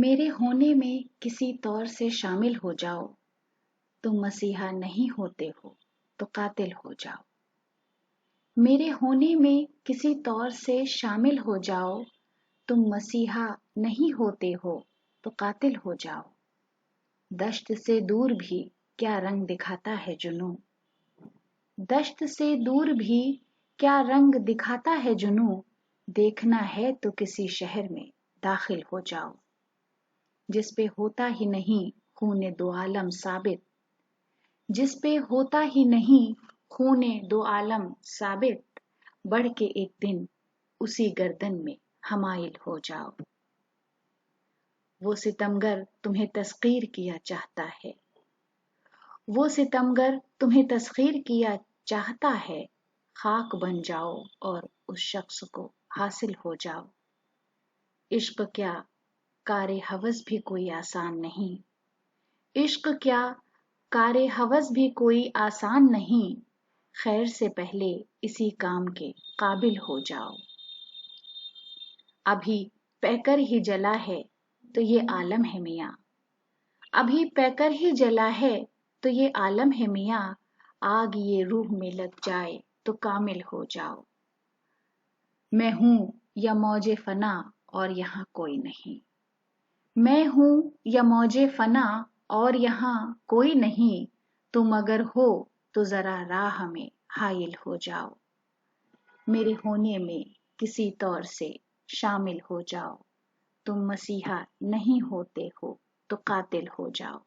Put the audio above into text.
میرے ہونے میں کسی طور سے شامل ہو جاؤ، تم مسیحا نہیں ہوتے ہو تو قاتل ہو جاؤ۔ میرے ہونے میں کسی طور سے شامل ہو جاؤ، تم مسیحا نہیں ہوتے ہو تو قاتل ہو جاؤ۔ دشت سے دور بھی کیا رنگ دکھاتا ہے جنوں، دشت سے دور بھی کیا رنگ دکھاتا ہے جنوں، دیکھنا ہے تو کسی شہر میں داخل ہو جاؤ۔ جس پہ ہوتا ہی نہیں خون دو عالم ثابت، جس پہ ہوتا ہی نہیں خون دو عالم ثابت، بڑھ کے ایک دن اسی گردن میں حمائل ہو جاؤ۔ وہ ستمگر تمہیں تسخیر کیا چاہتا ہے، وہ ستمگر تمہیں تسخیر کیا چاہتا ہے، خاک بن جاؤ اور اس شخص کو حاصل ہو جاؤ۔ عشق کیا کار ہوس بھی کوئی آسان نہیں، عشق کیا کار ہوس بھی کوئی آسان نہیں، خیر سے پہلے اسی کام کے قابل ہو جاؤ۔ ابھی پے کر ہی جلا ہے تو یہ عالم ہے میاں، ابھی پے کر ہی جلا ہے تو یہ عالم ہے میاں، آگ یہ روح میں لگ جائے تو کامل ہو جاؤ۔ میں ہوں یا موج فنا اور یہاں کوئی نہیں، میں ہوں یا موج فنا اور یہاں کوئی نہیں، تم اگر ہو تو ذرا راہ میں حائل ہو جاؤ۔ میرے ہونے میں کسی طور سے شامل ہو جاؤ، تم مسیحا نہیں ہوتے ہو تو قاتل ہو جاؤ۔